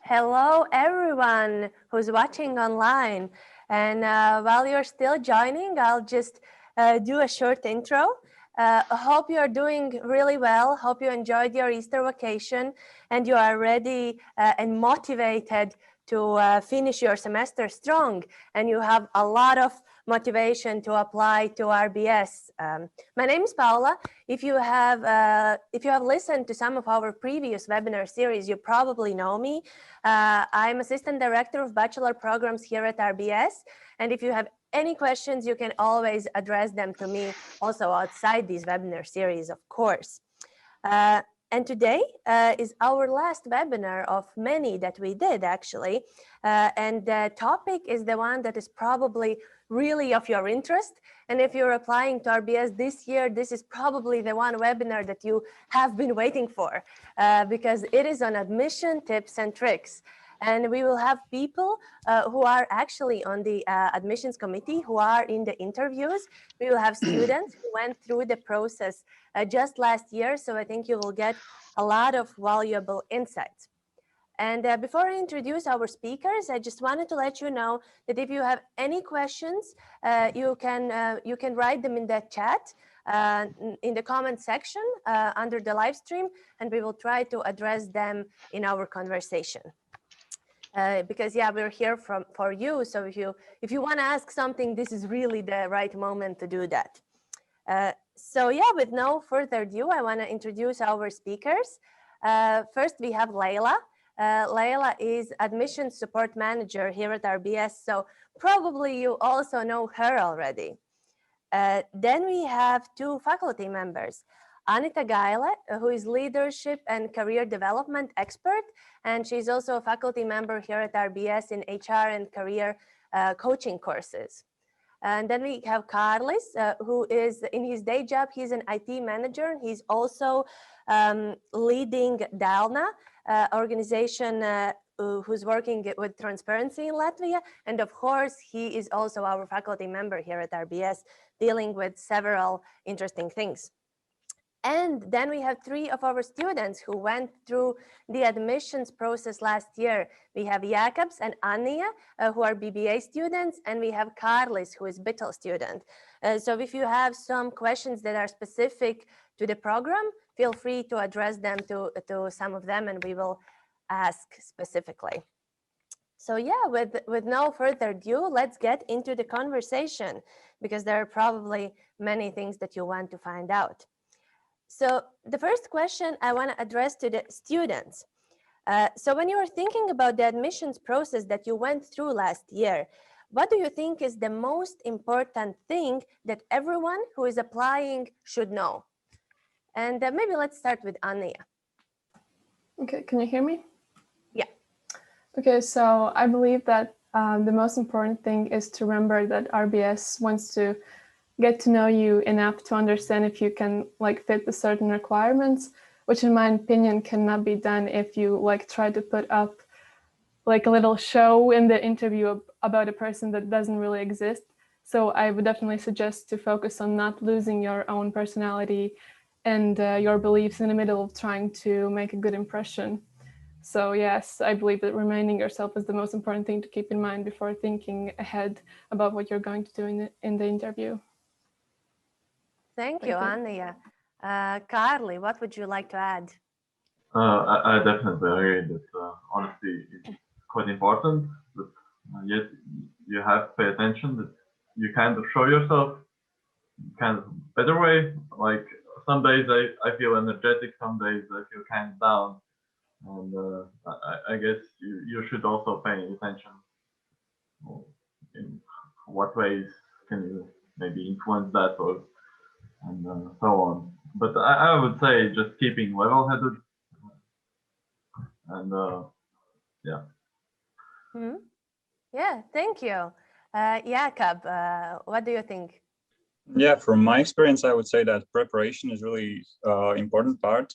Hello, everyone who's watching online. And while you're still joining, I'll just do a short intro. I hope you're doing really well. Hope you enjoyed your Easter vacation and you are ready and motivated to finish your semester strong. And you have a lot of motivation to apply to RBS. My name is Paula. If you have listened to some of our previous webinar series, you probably know me. I'm Assistant Director of Bachelor Programs here at RBS. And if you have any questions, you can always address them to me also outside these webinar series, of course. And today is our last webinar of many that we did, actually. And the topic is the one that is probably really of your interest. And if you're applying to RBS this year, this is probably the one webinar that you have been waiting for because it is on admission tips and tricks. And we will have people who are actually on the admissions committee who are in the interviews. We will have students who went through the process just last year. So I think you will get a lot of valuable insights. And before I introduce our speakers, I just wanted to let you know that if you have any questions, you can write them in the chat in the comment section under the live stream, and we will try to address them in our conversation. Because yeah, we're here for you. So if you want to ask something, this is really the right moment to do that. So yeah, with no further ado, I want to introduce our speakers. First, we have Layla. Layla is Admissions Support Manager here at RBS, so probably you also know her already. Then we have two faculty members. Anita Gaile, who is Leadership and Career Development Expert, and she's also a faculty member here at RBS in HR and Career Coaching courses. And then we have Carlis, who is in his day job, he's an IT manager. He's also leading DALNA organization who's working with transparency in Latvia. And of course, he is also our faculty member here at RBS, dealing with several interesting things. And then we have three of our students who went through the admissions process last year. We have Jakobs and Anja, who are BBA students, and we have Carlis, who is BITL student. So if you have some questions that are specific to the program, feel free to address them to some of them, and we will ask specifically. So yeah, with no further ado, let's get into the conversation, because there are probably many things that you want to find out. So the first question I want to address to the students. So when you are thinking about the admissions process that you went through last year, what do you think is the most important thing that everyone who is applying should know? And maybe let's start with Anja. Okay, can you hear me? Yeah. Okay, so I believe that the most important thing is to remember that RBS wants to get to know you enough to understand if you can fit the certain requirements, which in my opinion cannot be done if you try to put up a little show in the interview about a person that doesn't really exist. So I would definitely suggest to focus on not losing your own personality and your beliefs in the middle of trying to make a good impression. So yes, I believe that remaining yourself is the most important thing to keep in mind before thinking ahead about what you're going to do in the interview. Thank you, Anja. Carly, what would you like to add? I definitely agree that honesty is quite important, but yet you have to pay attention that you kind of show yourself kind of better way. Like some days I feel energetic, some days I feel kind of down, and I guess you should also pay attention in what ways can you maybe influence that and so on. But I would say just keeping level-headed and yeah. Mm-hmm. Yeah, thank you. Jakob, what do you think? Yeah, from my experience, I would say that preparation is really important part.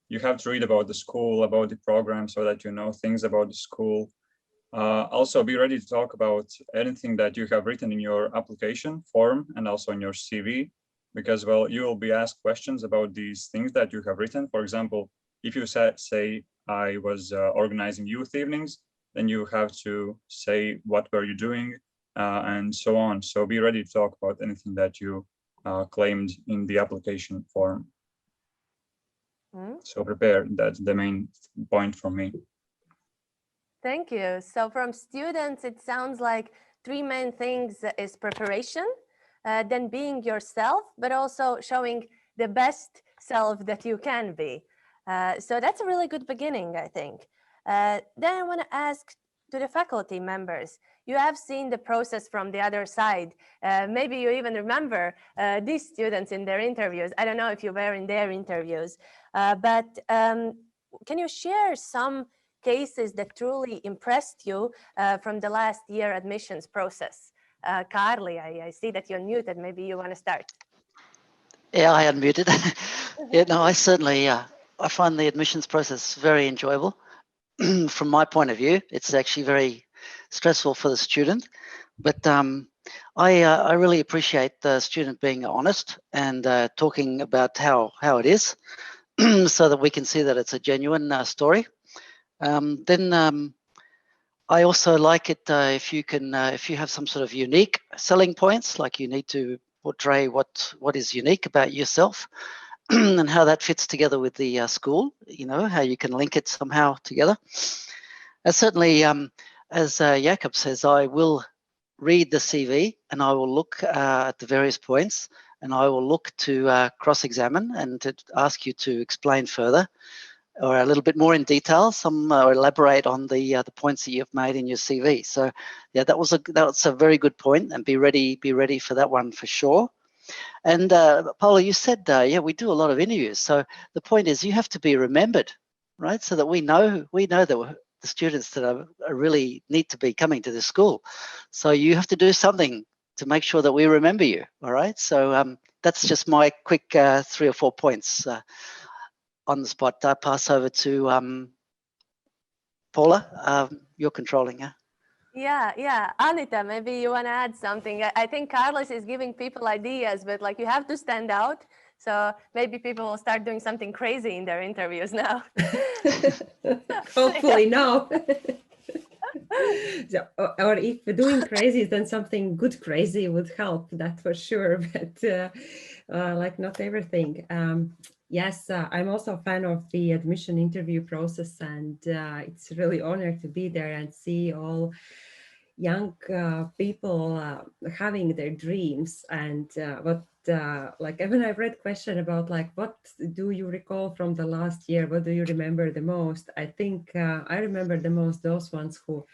You have to read about the school, about the program, so that you know things about the school. Also, be ready to talk about anything that you have written in your application form and also in your CV, because, well, you will be asked questions about these things that you have written. For example, if you say I was organizing youth evenings, then you have to say what were you doing and so on. So be ready to talk about anything that you claimed in the application form. So prepare, that's the main point for me. Thank you. So from students, it sounds like three main things is preparation, then being yourself, but also showing the best self that you can be. So that's a really good beginning, I think. Then I want to ask to the faculty members, you have seen the process from the other side. Maybe you even remember these students in their interviews. I don't know if you were in their interviews, but can you share some cases that truly impressed you from the last year admissions process? Carly, I see that you're muted. Maybe you want to start. Yeah, I unmuted. Yeah, no, I certainly, I find the admissions process very enjoyable. From my point of view, it's actually very stressful for the student, but I really appreciate the student being honest and talking about how it is, so that we can see that it's a genuine story. Then I also like it if you have some sort of unique selling points, like you need to portray what is unique about yourself and how that fits together with the school, how you can link it somehow together. Certainly, as Jakob says, I will read the CV and I will look at the various points and I will look to cross-examine and to ask you to explain further or a little bit more in detail, or elaborate on the points that you've made in your CV. So, yeah, that was a very good point, and be ready for that one for sure. And Paula, you said, yeah, we do a lot of interviews. So the point is, you have to be remembered, right? So that we know that the students that are really need to be coming to the school. So you have to do something to make sure that we remember you. All right. So that's just my quick 3 or 4 points on the spot. I pass over to Paula. You're controlling, huh? Yeah. Anita, maybe you want to add something. I think Carlos is giving people ideas, but like you have to stand out. So maybe people will start doing something crazy in their interviews now. Hopefully no. So, or if doing crazy, then something good crazy would help, that for sure. But like not everything. Yes, I'm also a fan of the admission interview process, and it's really honored to be there and see all young people having their dreams. And like when I read question about like, what do you recall from the last year? What do you remember the most? I think I remember the most those ones who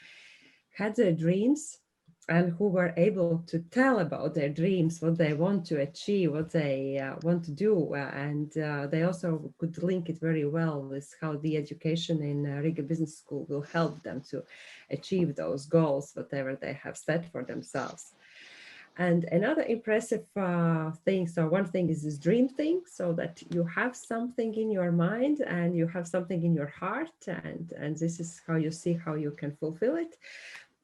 had their dreams and who were able to tell about their dreams, what they want to achieve, what they want to do. And they also could link it very well with how the education in Riga Business School will help them to achieve those goals, whatever they have set for themselves. And another impressive thing, so one thing is this dream thing, so that you have something in your mind and you have something in your heart, and this is how you see how you can fulfill it.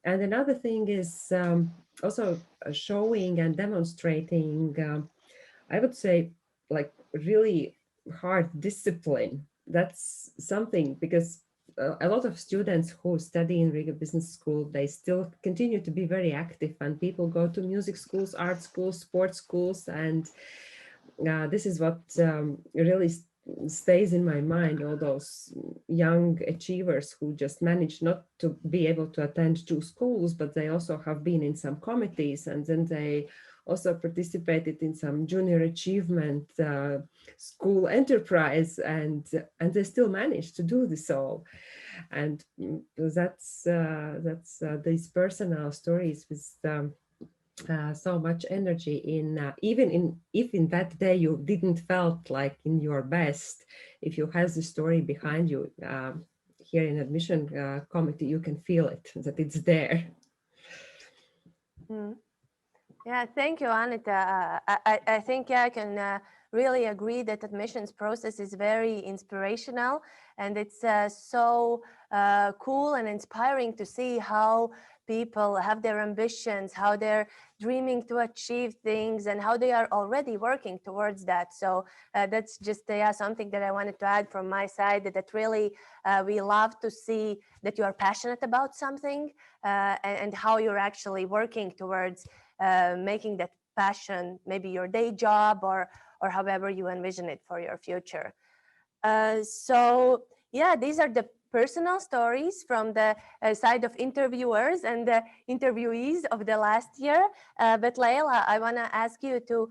And another thing is also showing and demonstrating, I would say, like really hard discipline. That's something, because a lot of students who study in Riga Business School, they still continue to be very active, and people go to music schools, art schools, sports schools, and this is what really stays in my mind, all those young achievers who just managed not to be able to attend 2 schools, but they also have been in some committees, and then they also participated in some junior achievement school enterprise, and they still managed to do this all. And that's these personal stories with so much energy in even if in that day you didn't felt like in your best, if you have the story behind you, here in admission committee, you can feel it, that it's there. Yeah, thank you, Anita. I think I can really agree that admissions process is very inspirational, and it's so cool and inspiring to see how people have their ambitions, how they're dreaming to achieve things, and how they are already working towards that. So that's just something that I wanted to add from my side, that really we love to see that you are passionate about something and how you're actually working towards making that passion maybe your day job or however you envision it for your future. So yeah, these are the personal stories from the side of interviewers and the interviewees of the last year. But Leila, I want to ask you to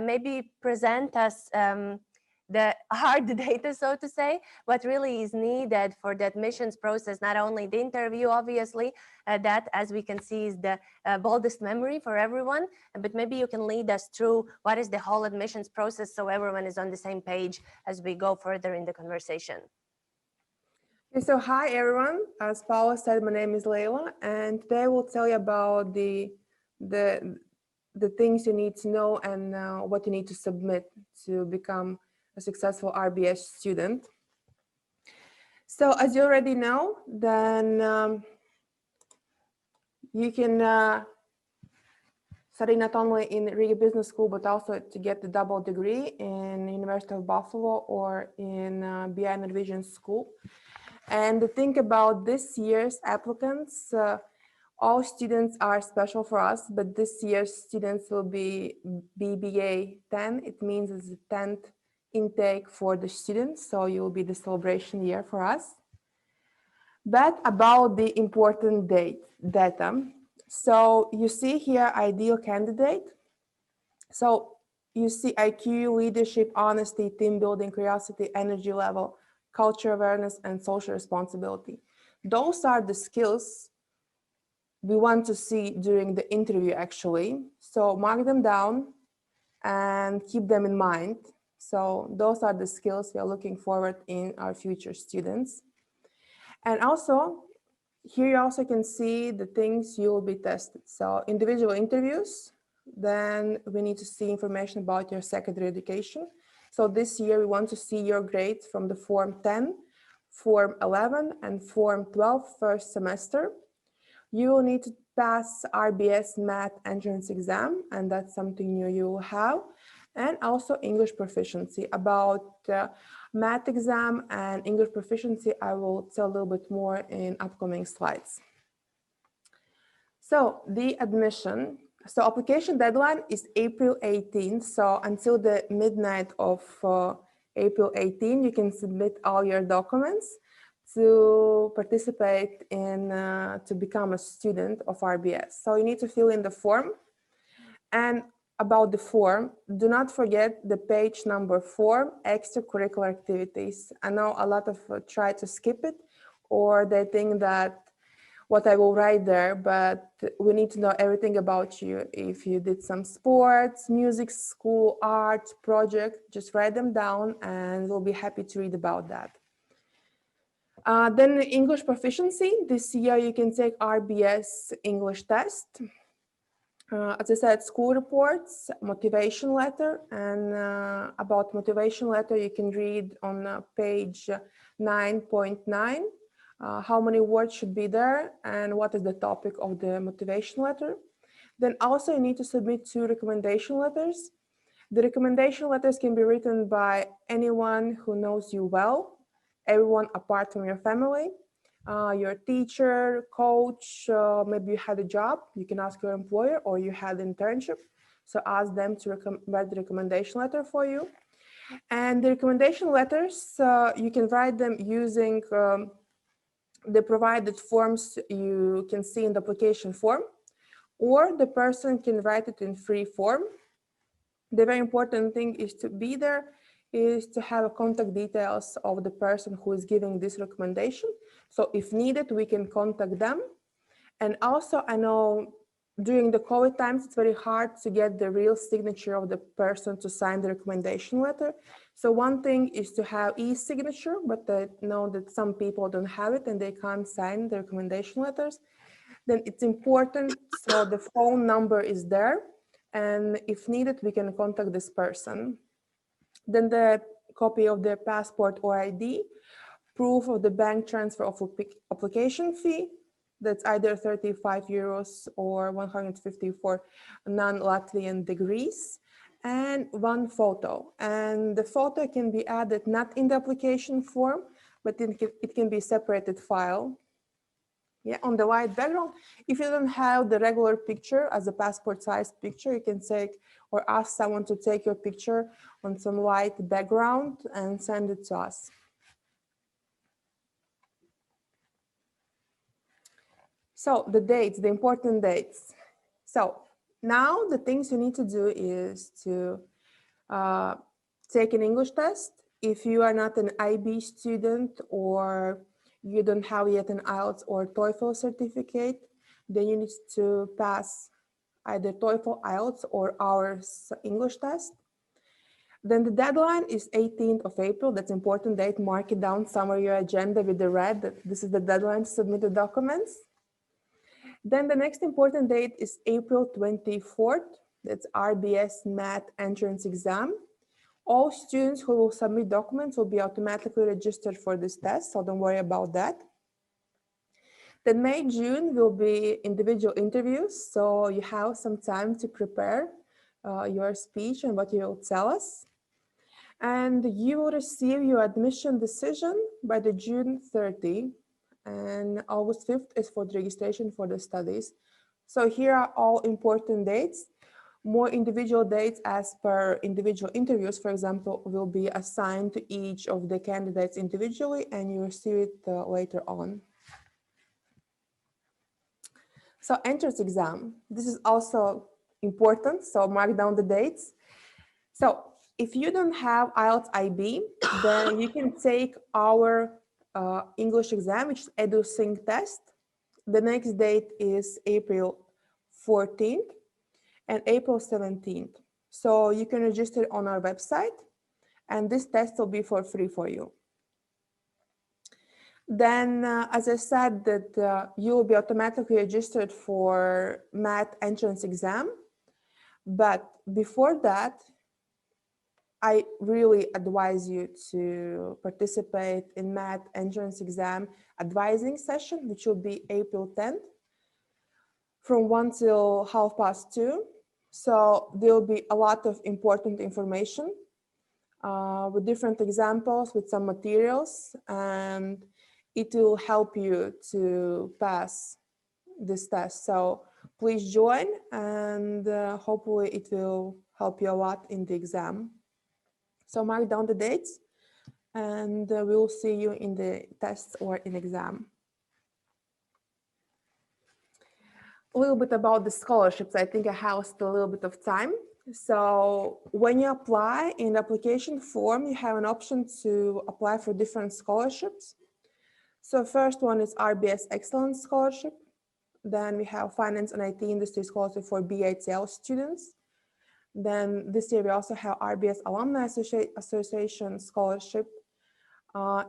maybe present us the hard data, so to say, what really is needed for the admissions process, not only the interview, obviously, that, as we can see, is the boldest memory for everyone, but maybe you can lead us through what is the whole admissions process so everyone is on the same page as we go further in the conversation. So hi everyone, as Paula said, my name is Leila, and today I will tell you about the things you need to know and what you need to submit to become a successful RBS student. So as you already know, then you can study not only in Riga Business School, but also to get the double degree in University of Buffalo or in BI Norwegian School. And the thing about this year's applicants, all students are special for us, but this year's students will be BBA 10. It means it's the 10th intake for the students, so you will be the celebration year for us. But about the important data. So you see here ideal candidate. So you see IQ, leadership, honesty, team building, curiosity, energy level, culture awareness, and social responsibility. Those are the skills we want to see during the interview, actually. So mark them down and keep them in mind. So those are the skills we are looking forward in our future students. And also, here you also can see the things you will be tested. So individual interviews, then we need to see information about your secondary education. So this year we want to see your grades from the Form 10, Form 11, and Form 12 first semester. You will need to pass RBS Math entrance exam, and that's something new you will have. And also English proficiency. About Math exam and English proficiency, I will tell a little bit more in upcoming slides. So the admission. So application deadline is April 18th. So until the midnight of April 18, you can submit all your documents to participate in, to become a student of RBS. So you need to fill in the form. And about the form, do not forget the page number 4, extracurricular activities. I know a lot of try to skip it, or they think that what I will write there, but we need to know everything about you. If you did some sports, music, school, art, project, just write them down and we'll be happy to read about that. Then English proficiency. This year you can take RBS English test. As I said, school reports, motivation letter, and about motivation letter you can read on page 9.9. How many words should be there and what is the topic of the motivation letter. Then also you need to submit 2 recommendation letters. The recommendation letters can be written by anyone who knows you well, everyone apart from your family, your teacher, coach, maybe you had a job, you can ask your employer, or you had an internship. So ask them to write the recommendation letter for you. And the recommendation letters, you can write them using the provided forms you can see in the application form, or the person can write it in free form. The very important thing is to be there, is to have contact details of the person who is giving this recommendation. So if needed, we can contact them. And also, I know during the COVID times, it's very hard to get the real signature of the person to sign the recommendation letter. So one thing is to have e-signature, but I know that some people don't have it and they can't sign the recommendation letters. Then it's important, so the phone number is there. And if needed, we can contact this person. Then the copy of their passport or ID, proof of the bank transfer of application fee, that's either 35 euros or 150 for non-Latvian degrees, and one photo. And the photo can be added not in the application form, but it can be a separated file. Yeah, on the white background. If you don't have the regular picture as a passport size picture, you can take or ask someone to take your picture on some white background and send it to us. So the dates, the important dates. So now the things you need to do is to take an English test. If you are not an IB student or you don't have yet an IELTS or TOEFL certificate, then you need to pass either TOEFL, IELTS, or our English test. Then the deadline is 18th of April. That's an important date. Mark it down somewhere in your agenda with the red. This is the deadline to submit the documents. Then the next important date is April 24th. That's RBS Math Entrance Exam. All students who will submit documents will be automatically registered for this test, so don't worry about that. Then May, June will be individual interviews, so you have some time to prepare your speech and what you will tell us. And you will receive your admission decision by the June 30, and August 5th is for the registration for the studies. So here are all important dates. More individual dates as per individual interviews, for example, will be assigned to each of the candidates individually, and you receive it later on. So entrance exam, this is also important, so mark down the dates. So if you don't have IELTS IB, then you can take our English exam, which is EduSync test. The next date is April 14th and April 17th. So you can register on our website, and this test will be for free for you. Then, as I said, that you will be automatically registered for math entrance exam. But before that, I really advise you to participate in math entrance exam advising session, which will be April 10th from 1 till 2:30. So there will be a lot of important information with different examples, with some materials, and it will help you to pass this test. So please join, and hopefully it will help you a lot in the exam. So mark down the dates, and we will see you in the tests or in exam. A little bit about the scholarships. I think I have still a little bit of time. So when you apply in the application form, you have an option to apply for different scholarships. So first one is RBS Excellence Scholarship. Then we have Finance and IT Industry Scholarship for BATL students. Then this year we also have RBS Alumni Association Scholarship.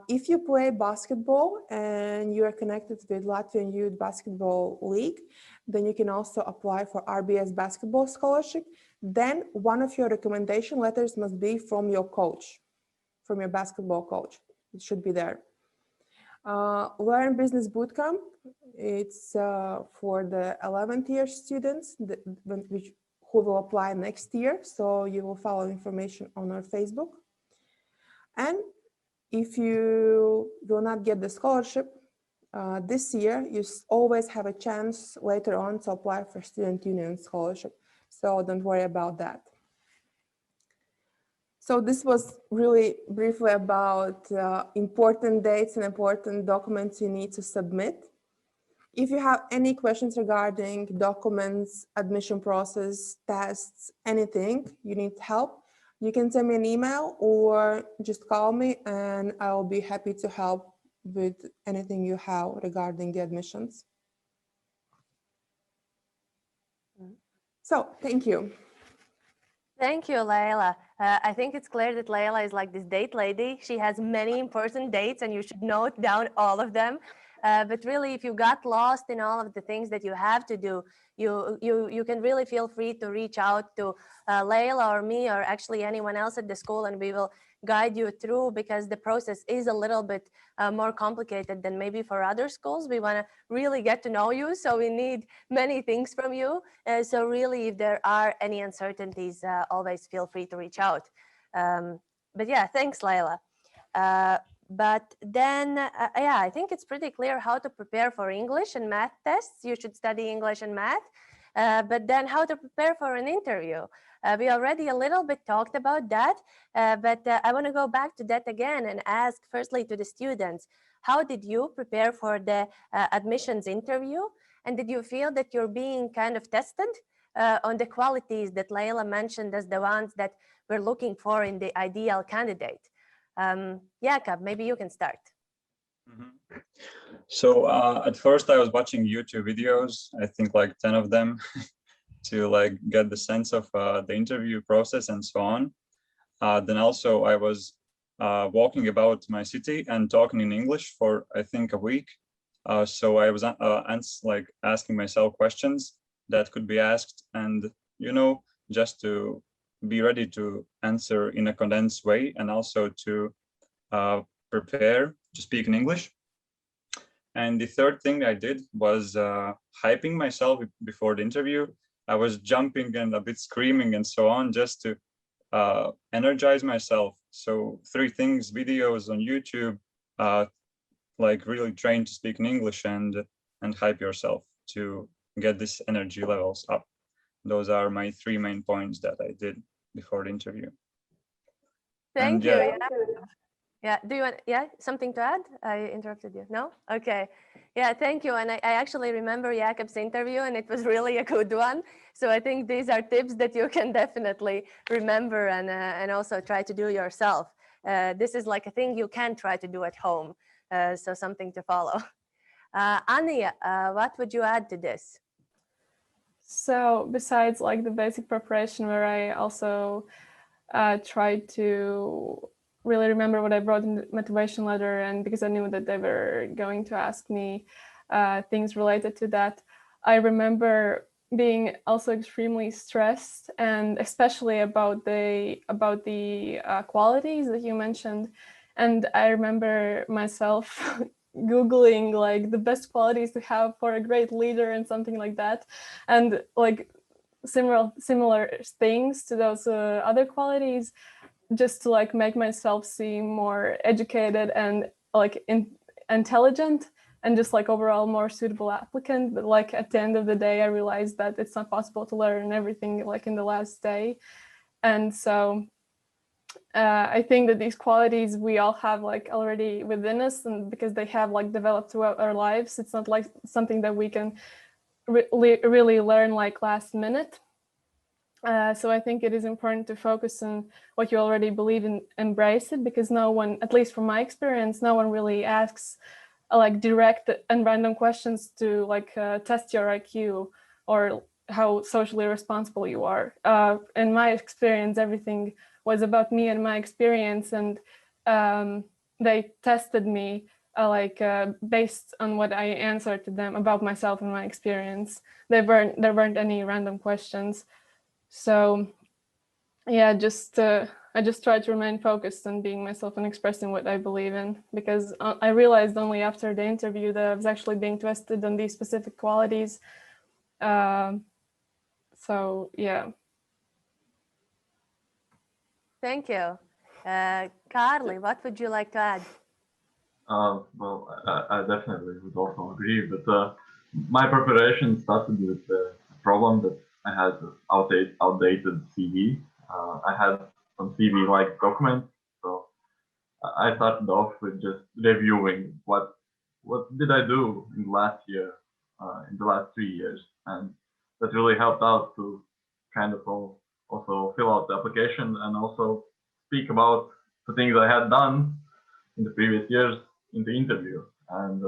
If you play basketball and you are connected with Latvian Youth Basketball League, then you can also apply for Rbs Basketball Scholarship. Then one of your recommendation letters must be from your coach, from your basketball coach. It should be there. Learn Business Bootcamp, it's for the 11th year students who will apply next year. So you will follow information on our Facebook. And if you will not get the scholarship this year, you always have a chance later on to apply for Student Union Scholarship. So don't worry about that. So this was really briefly about important dates and important documents you need to submit. If you have any questions regarding documents, admission process, tests, anything, you need help, you can send me an email or just call me, and I'll be happy to help with anything you have regarding the admissions. So thank you. Thank you, Leila. I think it's clear that Leila is like this date lady. She has many important dates and you should note down all of them. but really, if you got lost in all of the things that you have to do, you can really feel free to reach out to Layla or me or actually anyone else at the school, and we will guide you through, because the process is a little bit more complicated than maybe for other schools. We want to really get to know you, so we need many things from you. So really, if there are any uncertainties, always feel free to reach out. But yeah, thanks, Layla. But then, yeah, I think it's pretty clear how to prepare for English and math tests. You should study English and math. But then how to prepare for an interview. We already a little bit talked about that, but I want to go back to that again and ask firstly to the students, how did you prepare for the admissions interview? And did you feel that you're being kind of tested on the qualities that Layla mentioned as the ones that we're looking for in the ideal candidate? Jakob, maybe you can start. Mm-hmm. So at first I was watching YouTube videos, I think like 10 of them, to like get the sense of the interview process and so on. Then also I was walking about my city and talking in English for I think a week. So I was like asking myself questions that could be asked, and just to be ready to answer in a condensed way, and also to prepare to speak in English. And the third thing I did was hyping myself before the interview. I was jumping and a bit screaming and so on, just to energize myself. So 3 things: videos on YouTube, like really train to speak in English, and hype yourself to get this energy levels up. Those are my 3 main points that I did before the interview. Thank you. Yeah. Yeah, do you want, something to add? I interrupted you. No? Okay. Yeah, thank you. And I actually remember Jakob's interview, and it was really a good one. So I think these are tips that you can definitely remember and also try to do yourself. This is like a thing you can try to do at home. So something to follow. Anja, what would you add to this? So besides like the basic preparation, where I also tried to really remember what I wrote in the motivation letter, and because I knew that they were going to ask me things related to that, I remember being also extremely stressed, and especially about the qualities that you mentioned. And I remember myself Googling like the best qualities to have for a great leader and something like that, and like similar things to those other qualities, just to like make myself seem more educated and like intelligent, and just like overall more suitable applicant. But like at the end of the day, I realized that it's not possible to learn everything like in the last day. And so I think that these qualities we all have like already within us, and because they have like developed throughout our lives, it's not like something that we can really learn like last minute. So I think it is important to focus on what you already believe in, embrace it, because no one, at least from my experience, no one really asks like direct and random questions to like test your IQ or how socially responsible you are. In my experience, everything was about me and my experience, and they tested me based on what I answered to them about myself and my experience. There weren't any random questions. So yeah, I just try to remain focused on being myself and expressing what I believe in, because I realized only after the interview that I was actually being tested on these specific qualities. So yeah. Thank you. Carly, what would you like to add? Well, I definitely would also agree, but my preparation started with the problem that I had outdated CV. I had some CV-like documents, so I started off with just reviewing what did I do in the last year, in the last 3 years, and that really helped out to kind of also fill out the application and also speak about the things I had done in the previous years in the interview. And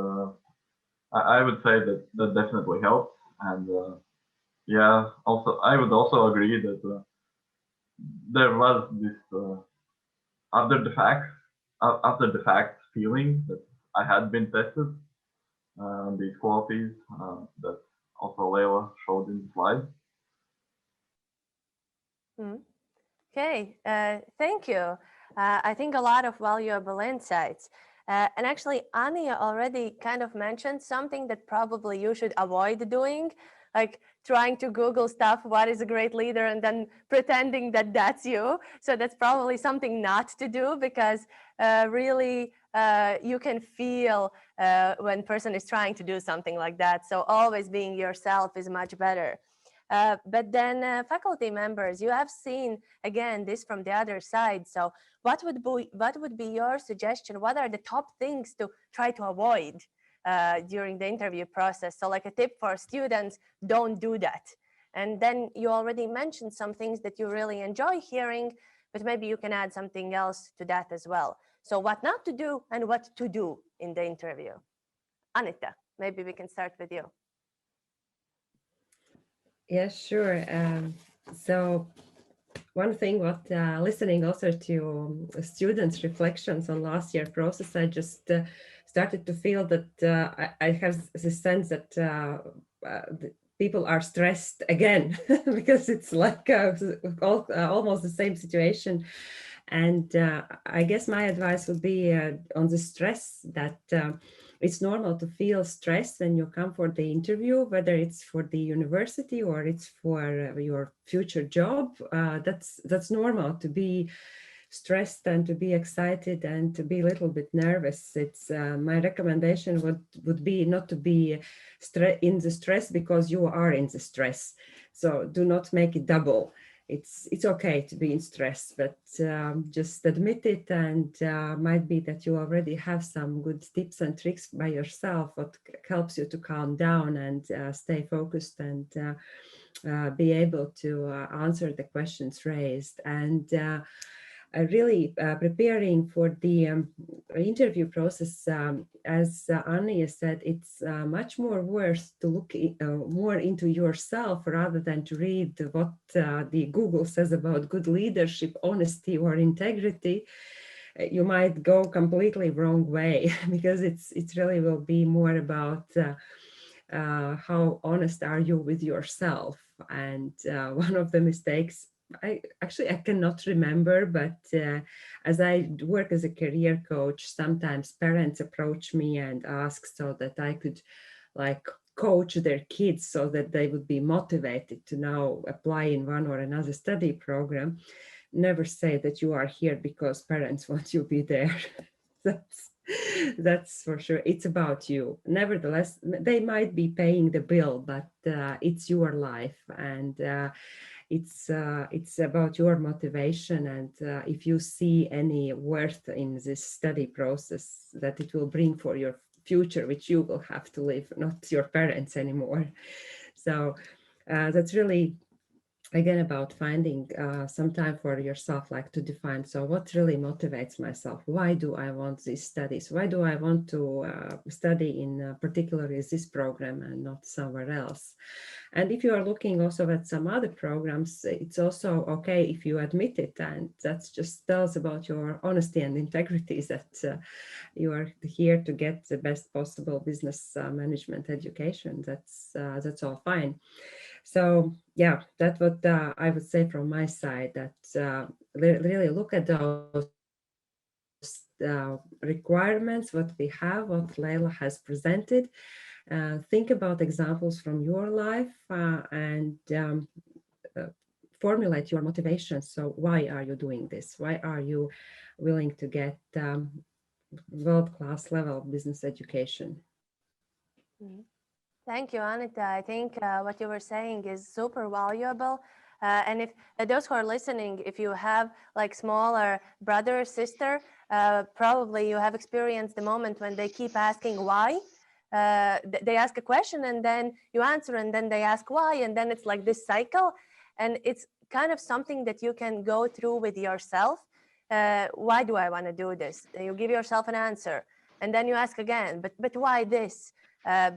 I would say that definitely helps. And yeah, also I would also agree that there was this after the fact feeling that I had been tested, these qualities that also Leila showed in the slide. Okay, thank you. I think a lot of valuable insights. And actually, Anya already kind of mentioned something that probably you should avoid doing, like trying to Google stuff, what is a great leader, and then pretending that that's you. So that's probably something not to do, because really you can feel when person is trying to do something like that. So always being yourself is much better. But then faculty members, you have seen, again, this from the other side. So what would be your suggestion? What are the top things to try to avoid during the interview process? So like a tip for students, don't do that. And then you already mentioned some things that you really enjoy hearing, but maybe you can add something else to that as well. So what not to do and what to do in the interview. Anita, maybe we can start with you. Yeah, sure. So one thing, what listening also to students' reflections on last year process, I just started to feel that I have the sense that the people are stressed again because it's like almost the same situation. And I guess my advice would be on the stress that it's normal to feel stressed when you come for the interview, whether it's for the university or it's for your future job. That's normal to be stressed and to be excited and to be a little bit nervous. It's my recommendation would be not to be in the stress because you are in the stress. So do not make it double. It's okay to be in stress, but just admit it, and might be that you already have some good tips and tricks by yourself what helps you to calm down and stay focused and be able to answer the questions raised. And really preparing for the interview process, as Anya said, it's much more worth to look more into yourself rather than to read what the Google says about good leadership, honesty, or integrity. You might go completely wrong way because it really will be more about how honest are you with yourself. And one of the mistakes I cannot remember, but as I work as a career coach, sometimes parents approach me and ask so that I could like coach their kids so that they would be motivated to now apply in one or another study program. Never say that you are here because parents want you to be there. That's for sure. It's about you. Nevertheless, they might be paying the bill, but it's your life, and it's about your motivation. And if you see any worth in this study process that it will bring for your future, which you will have to live, not your parents anymore. So that's really, again, about finding some time for yourself, like to define, so what really motivates myself? Why do I want these studies? Why do I want to study in particularly this program and not somewhere else? And if you are looking also at some other programs, it's also okay if you admit it, and that just tells about your honesty and integrity, that you are here to get the best possible business management education. That's all fine. So yeah, that's what I would say from my side, that really look at those requirements, what we have, what Leila has presented. Think about examples from your life and formulate your motivation. So why are you doing this? Why are you willing to get world-class level business education? Mm-hmm. Thank you, Anita. I think what you were saying is super valuable. And if those who are listening, if you have like smaller brother or sister, probably you have experienced the moment when they keep asking why. They ask a question and then you answer and then they ask why. And then it's like this cycle. And it's kind of something that you can go through with yourself. Why do I want to do this? You give yourself an answer and then you ask again, but why this?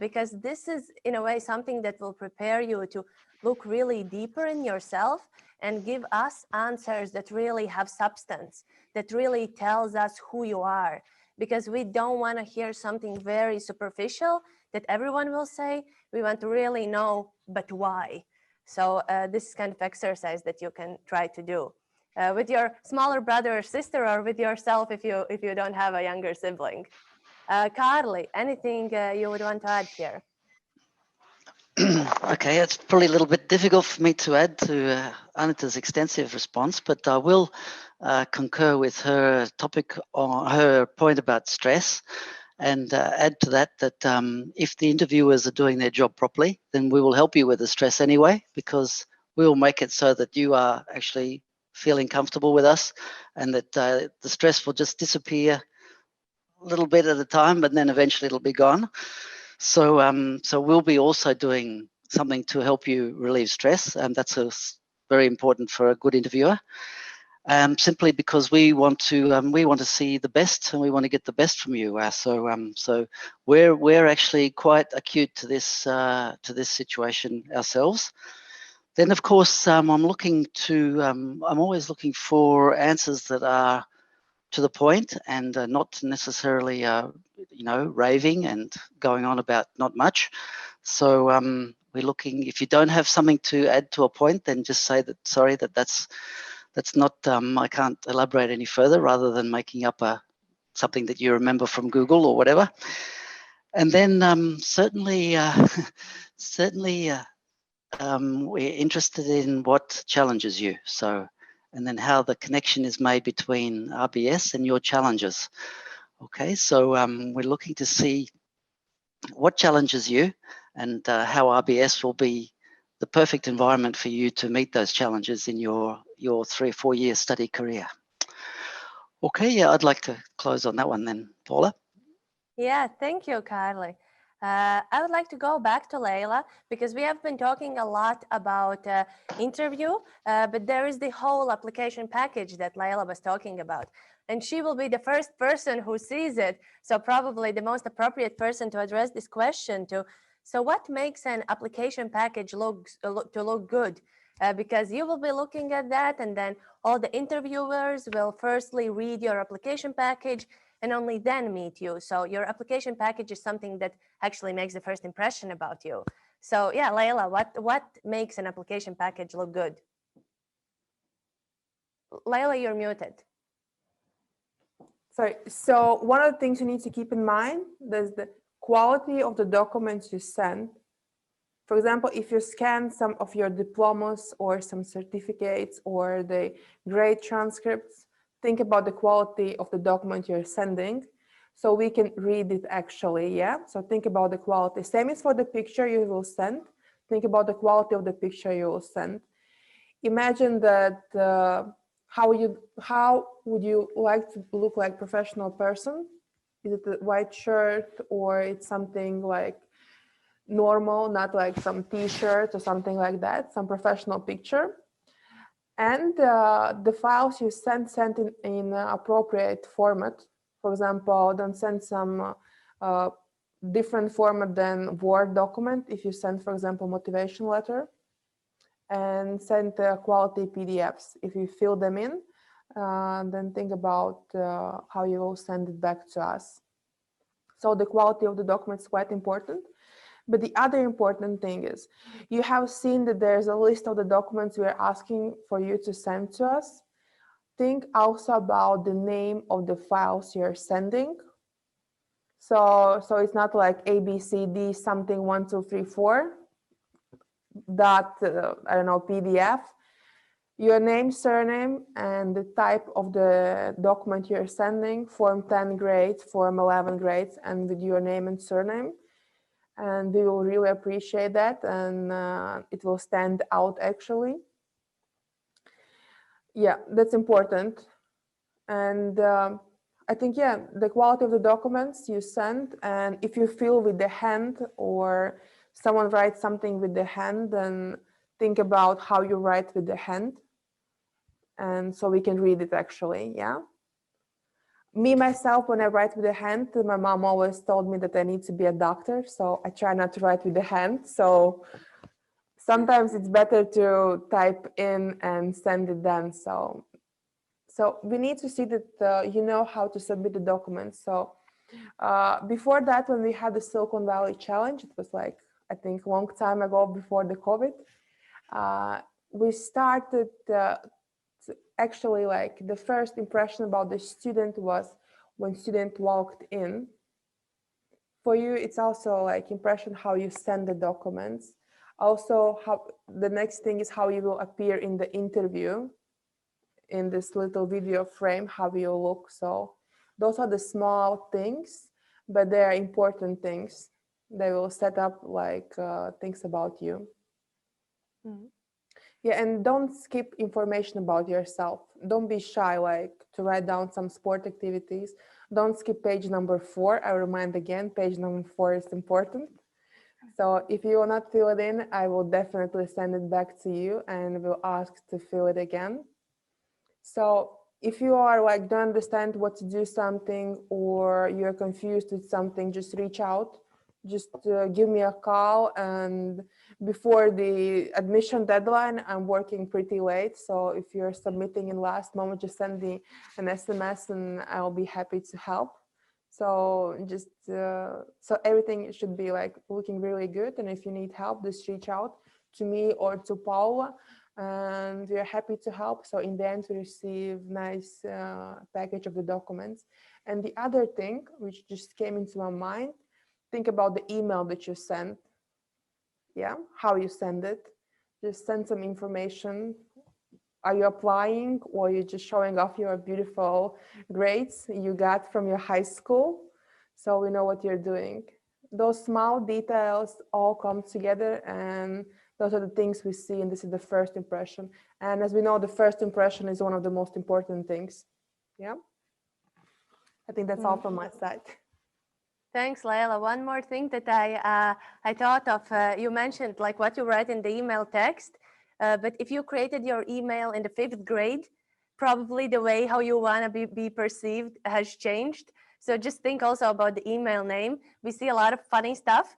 Because this is in a way something that will prepare you to look really deeper in yourself and give us answers that really have substance, that really tells us who you are. Because we don't want to hear something very superficial that everyone will say. We want to really know, but why? So this is kind of exercise that you can try to do with your smaller brother or sister, or with yourself if you don't have a younger sibling. Carly, anything you would want to add here? Okay, it's probably a little bit difficult for me to add to Anita's extensive response, but I will concur with her topic on her point about stress, and add to that if the interviewers are doing their job properly, then we will help you with the stress anyway, because we will make it so that you are actually feeling comfortable with us, and that the stress will just disappear a little bit at a time, but then eventually it'll be gone. So, so we'll be also doing something to help you relieve stress, and that's very important for a good interviewer. Simply because we want to see the best, and we want to get the best from you. So we're actually quite acute to this situation ourselves. Then, of course, I'm always looking for answers that are to the point and not necessarily raving and going on about not much. So we're looking, if you don't have something to add to a point, then just say that, sorry, that's not, I can't elaborate any further, rather than making up something that you remember from Google or whatever. And then certainly we're interested in what challenges you. So, and then how the connection is made between RBS and your challenges. Okay, so we're looking to see what challenges you, and how RBS will be the perfect environment for you to meet those challenges in your 3 or 4 year study career. Okay, yeah, I'd like to close on that one then, Paula. Yeah, thank you, Carly. I would like to go back to Leila, because we have been talking a lot about interview, but there is the whole application package that Leila was talking about. And she will be the first person who sees it, so probably the most appropriate person to address this question to. So what makes an application package look good? Because you will be looking at that, and then all the interviewers will firstly read your application package and only then meet you. So your application package is something that actually makes the first impression about you. So yeah, Leila, what makes an application package look good? Leila, you're muted. Sorry. So one of the things you need to keep in mind is the quality of the documents you send. For example, if you scan some of your diplomas or some certificates or the grade transcripts, think about the quality of the document you're sending so we can read it actually, yeah? So think about the quality. Same is for the picture you will send. Think about the quality of the picture you will send. Imagine that how would you like to look like professional person? Is it a white shirt, or it's something like normal, not like some t-shirt or something like that, some professional picture? And the files you send in appropriate format. For example, don't send some different format than Word document if you send, for example, motivation letter, and send quality PDFs. If you fill them in, then think about how you will send it back to us. So the quality of the document is quite important. But the other important thing is, you have seen that there's a list of the documents we are asking for you to send to us. Think also about the name of the files you're sending. So it's not like ABCD something 1, 2, 3, 4 dot I don't know, PDF. Your name, surname, and the type of the document you're sending, Form 10 grades, Form 11 grades, and with your name and surname. And we will really appreciate that, and it will stand out actually. Yeah, that's important. And I think, yeah, the quality of the documents you send, and if you fill with the hand or someone writes something with the hand, then think about how you write with the hand. And so we can read it actually, yeah. Me, myself, when I write with the hand, my mom always told me that I need to be a doctor, so I try not to write with the hand. So sometimes it's better to type in and send it then. So we need to see that you know how to submit the documents. So Before that, when we had the Silicon Valley Challenge, it was like, I think, a long time ago before the COVID, we started actually, like, the first impression about the student was when student walked in. For you, it's also like impression how you send the documents. Also, how the next thing is how you will appear in the interview, in this little video frame, how you look. So those are the small things, but they are important things. They will set up like things about you. Yeah, and don't skip information about yourself. Don't be shy, like to write down some sport activities. Don't skip page number 4. I remind again, page number 4 is important. So if you will not fill it in, I will definitely send it back to you and will ask to fill it again. So if you are like, don't understand what to do something, or you're confused with something, just reach out. Just give me a call, and before the admission deadline, I'm working pretty late. So if you're submitting in last moment, just send me an SMS and I'll be happy to help. So just so everything should be like looking really good. And if you need help, just reach out to me or to Paula, and we are happy to help. So in the end, we receive nice package of the documents. And the other thing which just came into my mind, think about the email that you send. Yeah, how you send it. Just send some information. Are you applying, or are you just showing off your beautiful grades you got from your high school? So we know what you're doing. Those small details all come together, and those are the things we see, and this is the first impression. And as we know, the first impression is one of the most important things. Yeah, I think that's all from my side. Thanks, Leila. One more thing that I thought of, you mentioned like what you write in the email text, but if you created your email in the 5th grade, probably the way how you want to be perceived has changed. So just think also about the email name. We see a lot of funny stuff.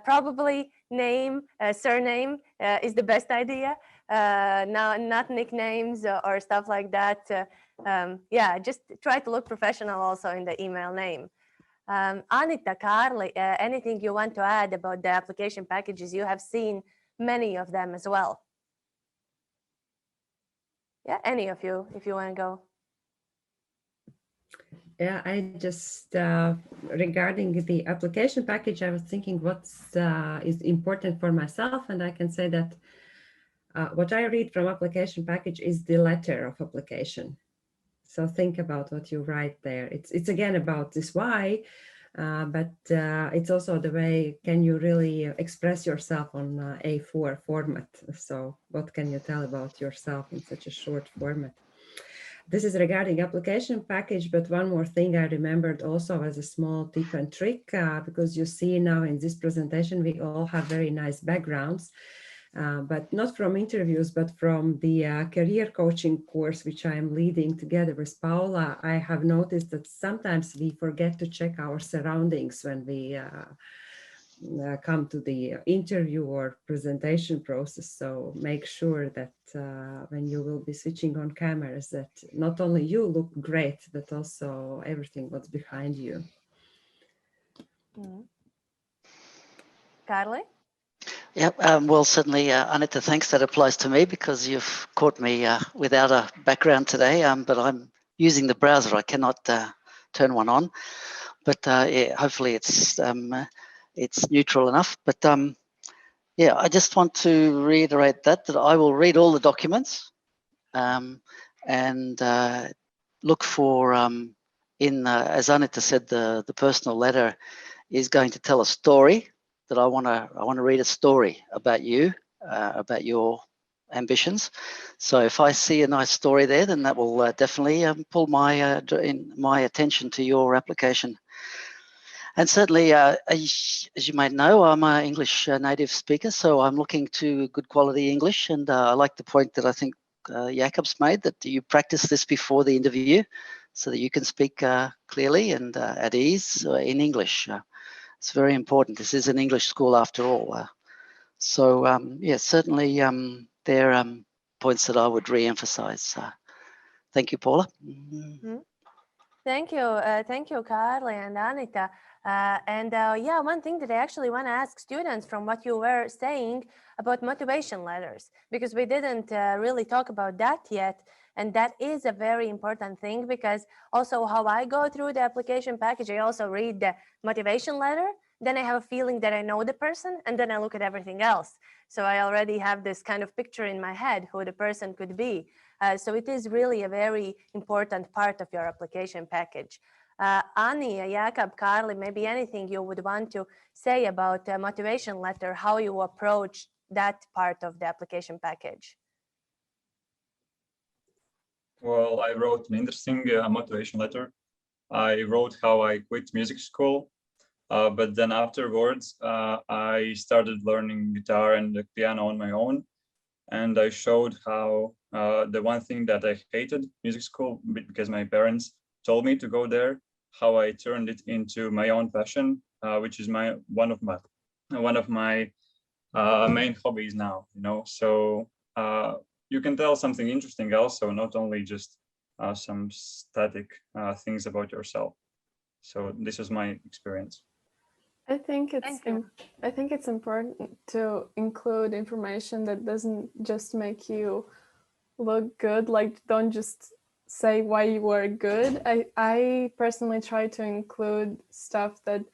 Probably name, surname is the best idea. Not nicknames or stuff like that. Yeah, just try to look professional also in the email name. Anita, Carly, anything you want to add about the application packages? You have seen many of them as well. Yeah, any of you, if you want to go. Yeah, I just, regarding the application package, I was thinking what's is important for myself. And I can say that what I read from application package is the letter of application. So think about what you write there. It's again about this why, but it's also the way, can you really express yourself on A4 format? So what can you tell about yourself in such a short format? This is regarding application package, but one more thing I remembered also as a small tip and trick, because you see now in this presentation, we all have very nice backgrounds. But not from interviews, but from the career coaching course, which I am leading together with Paula. I have noticed that sometimes we forget to check our surroundings when we come to the interview or presentation process. So make sure that when you will be switching on cameras, that not only you look great, but also everything what's behind you. Carly? Yep. Well, certainly, Anita, thanks. That applies to me because you've caught me without a background today, but I'm using the browser. I cannot turn one on, but yeah, hopefully it's neutral enough. But yeah, I just want to reiterate that I will read all the documents and look for, as Anita said, the personal letter is going to tell a story. That I want to read a story about you, about your ambitions. So if I see a nice story there, then that will definitely pull my attention to your application. And certainly, as you might know, I'm an English native speaker, so I'm looking to good quality English. And I like the point that I think Jakob's made, that you practice this before the interview so that you can speak clearly and at ease in English. It's very important. This is an English school after all. So, yeah, certainly there are points that I would re-emphasize. Thank you, Paula. Thank you, Carly and Anita. Yeah, one thing that I actually want to ask students from what you were saying about motivation letters, because we didn't really talk about that yet. And that is a very important thing, because also how I go through the application package, I also read the motivation letter. Then I have a feeling that I know the person, and then I look at everything else. So I already have this kind of picture in my head who the person could be. So it is really a very important part of your application package. Ani, Jakob, Carly, maybe anything you would want to say about the motivation letter, how you approach that part of the application package? Well, I wrote an interesting motivation letter. I wrote how I quit music school, but then afterwards, I started learning guitar and the piano on my own. And I showed how the one thing that I hated music school, because my parents told me to go there, how I turned it into my own passion, which is one of my main hobbies now. So you can tell something interesting also, not only just some static things about yourself. So this is my experience. I think it's important to include information that doesn't just make you look good. Like, don't just say why you were good. I personally try to include stuff that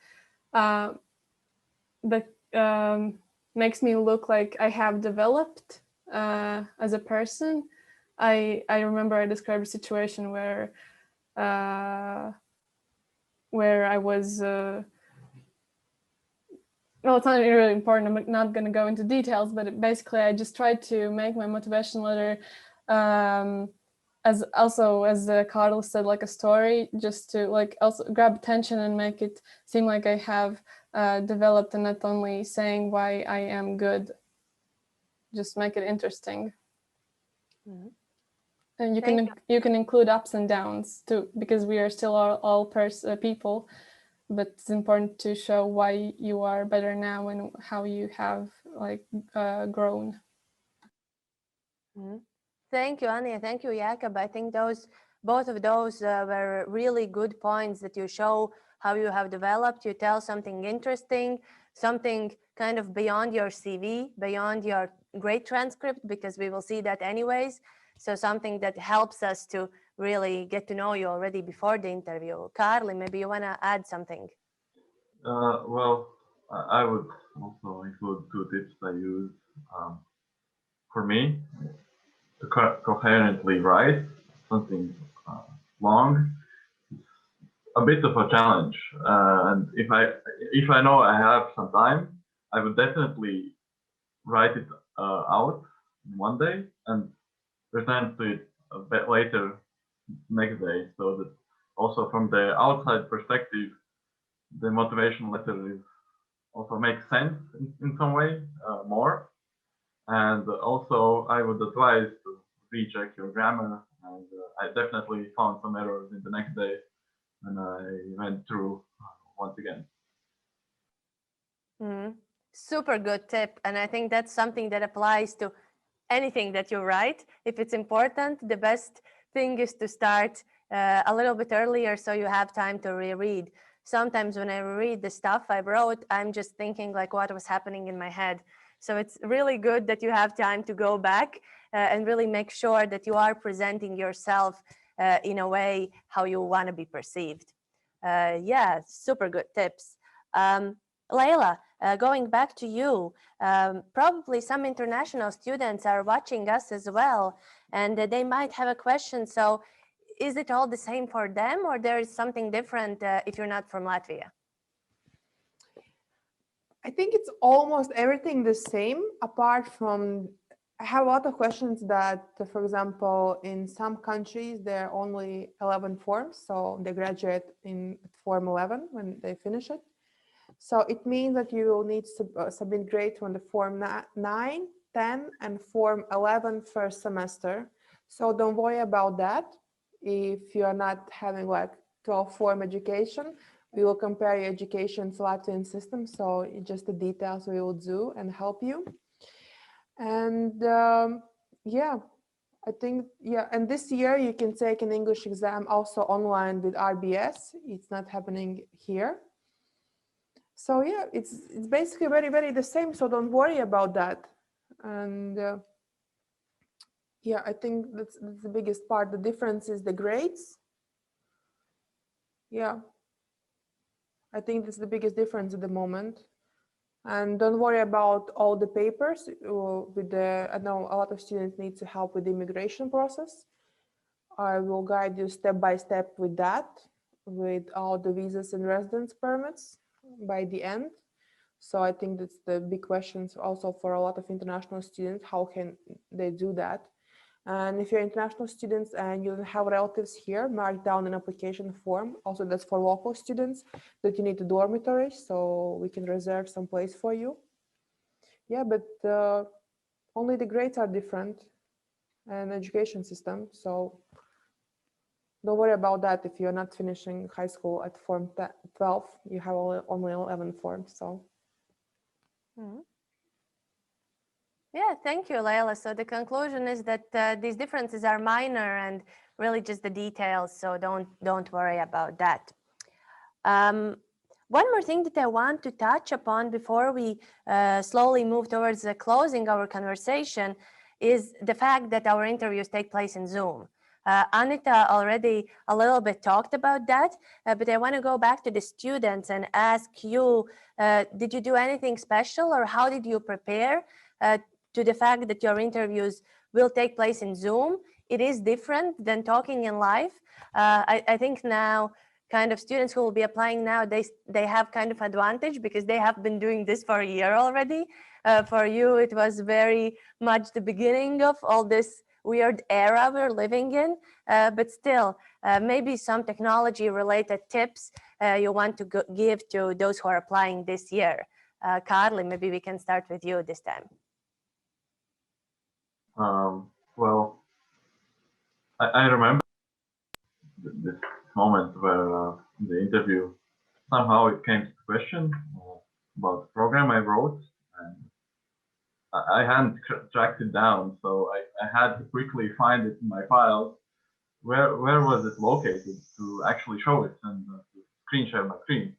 makes me look like I have developed as a person. I remember I described a situation where I was. Well, it's not really important. I'm not going to go into details, but basically I just tried to make my motivation letter as Carl said, like a story, just to like also grab attention and make it seem like I have developed, and not only saying why I am good. Just make it interesting. Mm-hmm. And you can include ups and downs too, because we are still all people. But it's important to show why you are better now and how you have grown. Mm-hmm. Thank you, Anya. Thank you, Jakob. I think both of those were really good points, that you show how you have developed. You tell something interesting, something kind of beyond your CV, beyond your grade transcript, because we will see that anyways. So something that helps us to really get to know you already before the interview. Carly, maybe you want to add something? Well, I would also include 2 tips I use. For me, to coherently write something long, it's a bit of a challenge. And if I know I have some time, I would definitely write it out in one day and return to it a bit later next day, so that also from the outside perspective, the motivation letter also makes sense in some way more. And also I would advise to recheck your grammar, and I definitely found some errors in the next day when I went through once again. Mm-hmm. Super good tip, and I think that's something that applies to anything that you write. If it's important, the best thing is to start a little bit earlier, so you have time to reread. Sometimes when I read the stuff I wrote, I'm just thinking like what was happening in my head. So it's really good that you have time to go back and really make sure that you are presenting yourself in a way how you want to be perceived. Yeah, super good tips. Leila, going back to you, probably some international students are watching us as well, and they might have a question. So is it all the same for them, or there is something different if you're not from Latvia? I think it's almost everything the same, apart from I have a lot of questions that, for example, in some countries, there are only 11 forms. So they graduate in form 11 when they finish it. So it means that you will need to submit grade on the form 9, 10, and form 11 first semester. So don't worry about that. If you are not having like 12 form education, we will compare your education to Latvian system. So just the details we will do and help you. And yeah, I think, yeah, and this year you can take an English exam also online with RBS. It's not happening here. So yeah, it's basically very, very the same. So don't worry about that. And yeah, I think that's the biggest part. The difference is the grades. Yeah, I think that's the biggest difference at the moment. And don't worry about all the papers. With the, I know a lot of students need to help with the immigration process. I will guide you step by step with that, with all the visas and residence permits by the end. So I think that's the big questions also for a lot of international students. How can they do that? And if you're international students and you don't have relatives here, mark down an application form. Also, that's for local students that you need a dormitory, so we can reserve some place for you. Yeah, but only the grades are different and education system. So don't worry about that. If you're not finishing high school at form 12, you have only 11 forms. So. Yeah, thank you, Leila. So the conclusion is that these differences are minor and really just the details. So don't worry about that. One more thing that I want to touch upon before we slowly move towards closing our conversation is the fact that our interviews take place in Zoom. Anita already a little bit talked about that, but I want to go back to the students and ask you, did you do anything special or how did you prepare to the fact that your interviews will take place in Zoom? It is different than talking in live. I think now kind of students who will be applying now, they have kind of advantage because they have been doing this for a year already. For you, it was very much the beginning of all this weird era we're living in, but still, maybe some technology related tips you want to give to those who are applying this year. Carly, maybe we can start with you this time. Well, I remember this moment where in the interview, somehow it came to the question about the program I wrote, and I hadn't tracked it down, so I had to quickly find it in my files. Where was it located to actually show it and screen share my screen?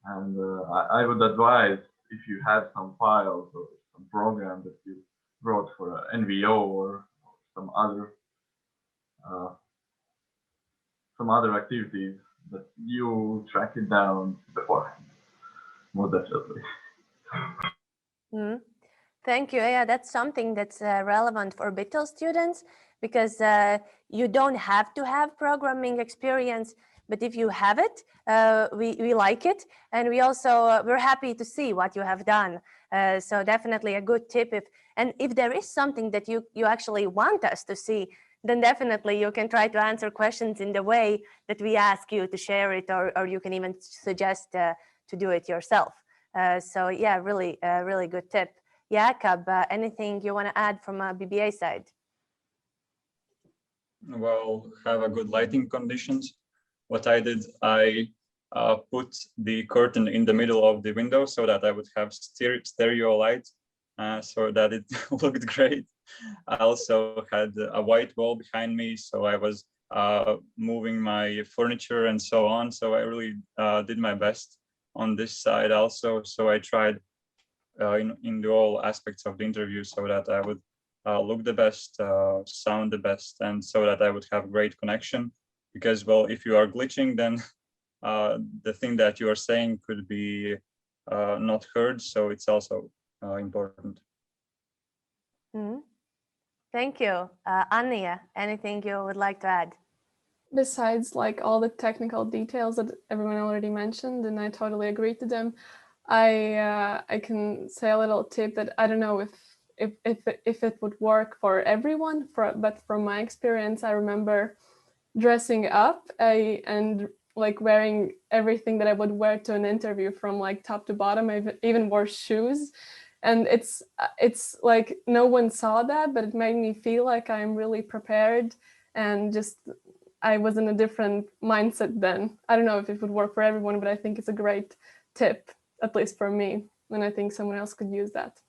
And I would advise, if you have some files or some program that you wrote for NVO or some other activities, that you track it down beforehand, more definitely. Thank you. Yeah, that's something that's relevant for BITL students because you don't have to have programming experience, but if you have it, we like it, and we also we're happy to see what you have done. So definitely a good tip. If there is something that you actually want us to see, then definitely you can try to answer questions in the way that we ask you to share it, or you can even suggest to do it yourself. So yeah, really good tip. Jakob, anything you want to add from a BBA side? Well, have a good lighting conditions. What I did, I put the curtain in the middle of the window so that I would have stereo light, so that it looked great. I also had a white wall behind me, so I was moving my furniture and so on. So I really did my best on this side also. So I tried in all aspects of the interview so that I would look the best, sound the best, and so that I would have great connection. Because, well, if you are glitching, then the thing that you are saying could be not heard. So it's also important. Thank you. Anja, anything you would like to add? Besides like all the technical details that everyone already mentioned, and I totally agree to them, I can say a little tip that I don't know if it would work for everyone, but from my experience, I remember dressing up and like wearing everything that I would wear to an interview from like top to bottom. I even wore shoes, and it's like no one saw that, but it made me feel like I'm really prepared, and just I was in a different mindset then. I don't know if it would work for everyone, but I think it's a great tip, at least for me, and I think someone else could use that.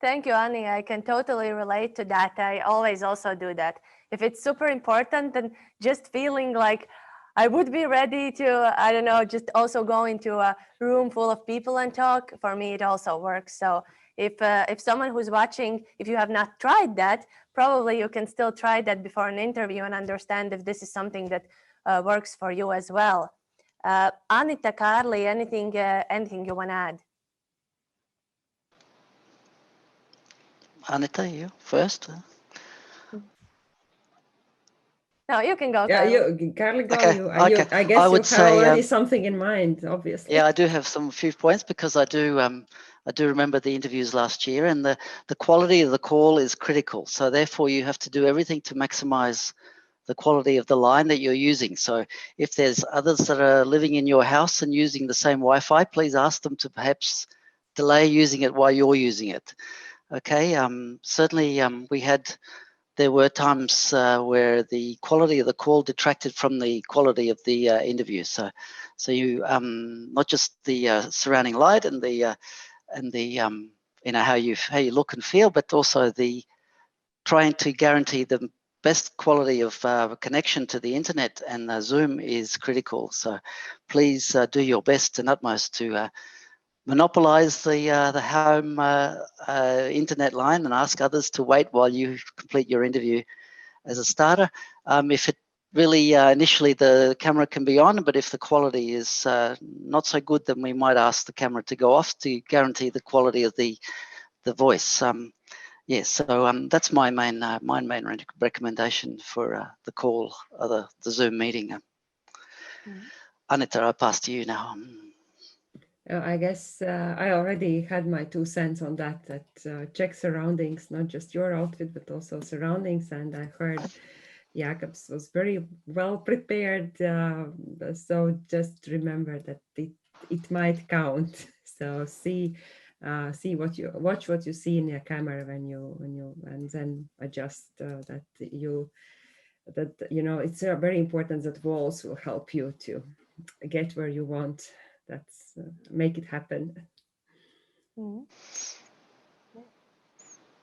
Thank you, Annie. I can totally relate to that. I always also do that. If it's super important, then just feeling like I would be ready to, I don't know, just also go into a room full of people and talk. For me, it also works. So if someone who's watching, if you have not tried that, probably you can still try that before an interview and understand if this is something that works for you as well. Anita, Carly, anything you want to add? Anita, you first. No, you can go, Yeah, Carly. Carly, go. Okay, okay. I guess you would have say, already something in mind, obviously. yeah, I do have some few points because I do remember the interviews last year, and the quality of the call is critical. So therefore, you have to do everything to maximize the quality of the line that you're using. So if there's others that are living in your house and using the same Wi-Fi, please ask them to perhaps delay using it while you're using it. Okay. Certainly, there were times where the quality of the call detracted from the quality of the interview. So you not just the surrounding light and the how you look and feel, but also the trying to guarantee the best quality of connection to the internet and Zoom is critical. So please do your best and utmost to monopolize the home internet line and ask others to wait while you complete your interview as a starter. If it really initially the camera can be on, but if the quality is not so good, then we might ask the camera to go off to guarantee the quality of the voice. Yes, so that's my main recommendation for the call, the Zoom meeting. Anita, I pass to you now. I guess I already had my 2 cents on that, check surroundings, not just your outfit, but also surroundings. And I heard Jakobs was very well prepared. So just remember that it might count. So watch what you see in your camera and then adjust that it's very important that walls will help you to get where you want. That's make it happen.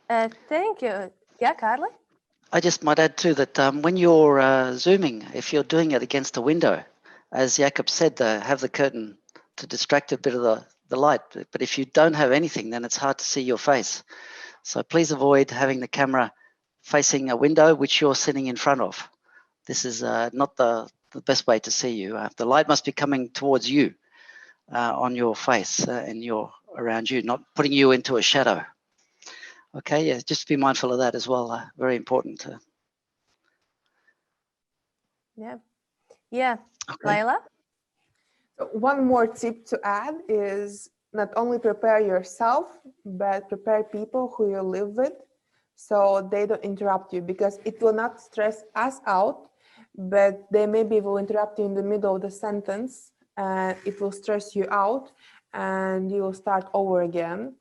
Thank you. Yeah, Carly? I just might add too that when you're Zooming, if you're doing it against a window, as Jakob said, have the curtain to distract a bit of the light. But if you don't have anything, then it's hard to see your face. So please avoid having the camera facing a window which you're sitting in front of. This is not the best way to see you. The light must be coming towards you on your face and around you, not putting you into a shadow. Okay, yeah, just be mindful of that as well. Very important. Yeah. Okay. Layla? So one more tip to add is not only prepare yourself, but prepare people who you live with so they don't interrupt you, because it will not stress us out, but they maybe will interrupt you in the middle of the sentence and it will stress you out and you will start over again.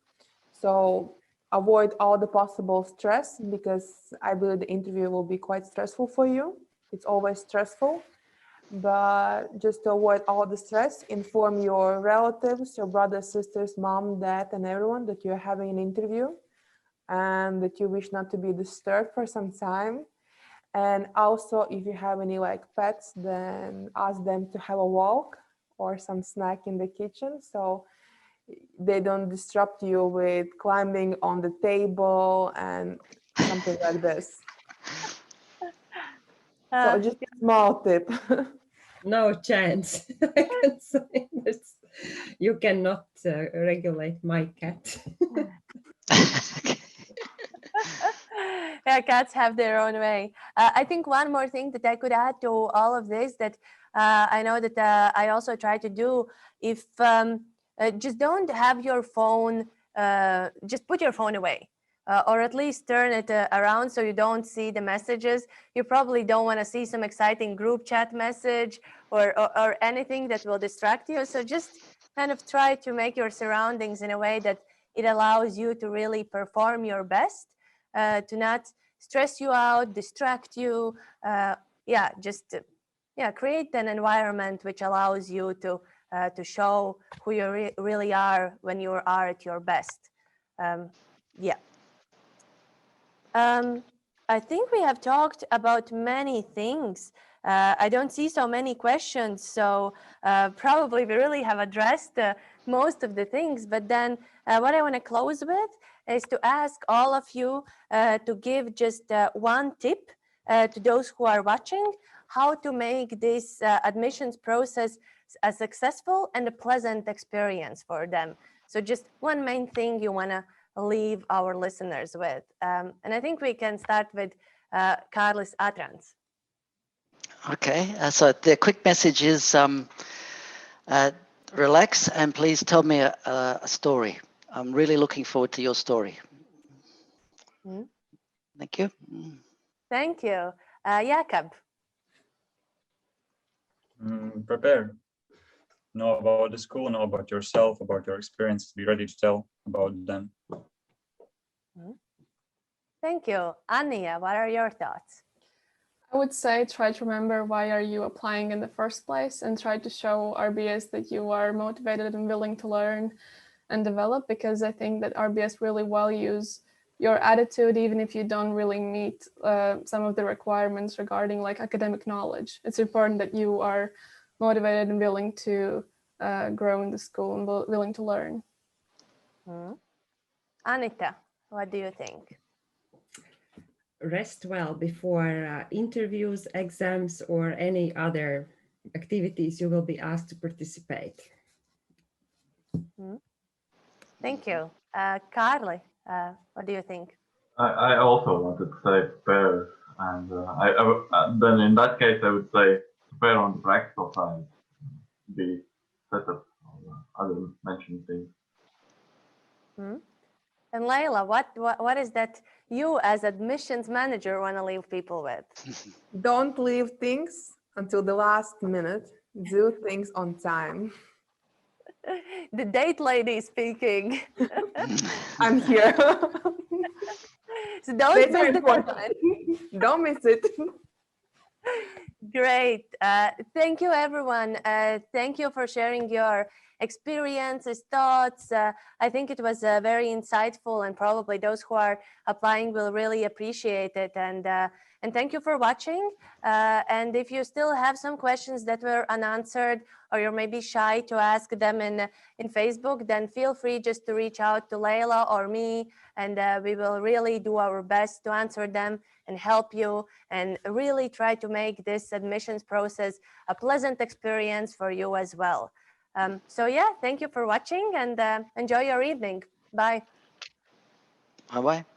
So avoid all the possible stress, because I believe the interview will be quite stressful for you. It's always stressful. But just to avoid all the stress, inform your relatives, your brothers, sisters, mom, dad, and everyone that you're having an interview and that you wish not to be disturbed for some time. And also, if you have any pets, then ask them to have a walk or some snack in the kitchen, so they don't disrupt you with climbing on the table and something like this. So just a small tip. No chance. I can say this. You cannot regulate my cat. Yeah, cats have their own way. I think one more thing that I could add to all of this that I know that I also try to do, if just don't have your phone, just put your phone away. Or at least turn it around so you don't see the messages. You probably don't want to see some exciting group chat message or anything that will distract you. So just kind of try to make your surroundings in a way that it allows you to really perform your best, to not stress you out, distract you. Create an environment which allows you to show who you really are when you are at your best. Yeah. I think we have talked about many things. I don't see so many questions, so probably we really have addressed most of the things. But then what I want to close with is to ask all of you to give just one tip to those who are watching, how to make this admissions process a successful and a pleasant experience for them. So just one main thing you want to leave our listeners with. And I think we can start with Kārlis Atrans. Okay, so the quick message is relax and please tell me a story. I'm really looking forward to your story. Mm. Thank you. Thank you. Jakob. Prepare. Know about the school, know about yourself, about your experiences, be ready to tell about them. Thank you. Anja, what are your thoughts? I would say try to remember why are you applying in the first place, and try to show RBS that you are motivated and willing to learn and develop, because I think that RBS really values your attitude, even if you don't really meet some of the requirements regarding like academic knowledge. It's important that you are motivated and willing to grow in the school and willing to learn. Anita, what do you think? Rest well before interviews, exams, or any other activities you will be asked to participate. Thank you. Kārli, what do you think? I also wanted to say prepare, and then in that case I would say prepare on the practical side, be set up on other mentioned things. And Layla, what is that you as admissions manager want to leave people with? Don't leave things until the last minute. Do things on time. The date lady speaking. I'm here. So don't Dates miss are the important. deadline. Don't miss it. Great. Thank you, everyone. Thank you for sharing your experiences, thoughts. I think it was very insightful, and probably those who are applying will really appreciate it. And thank you for watching. And if you still have some questions that were unanswered, or you're maybe shy to ask them in Facebook, then feel free just to reach out to Layla or me, and we will really do our best to answer them and help you, and really try to make this admissions process a pleasant experience for you as well. So yeah, thank you for watching, and enjoy your evening. Bye. Bye-bye.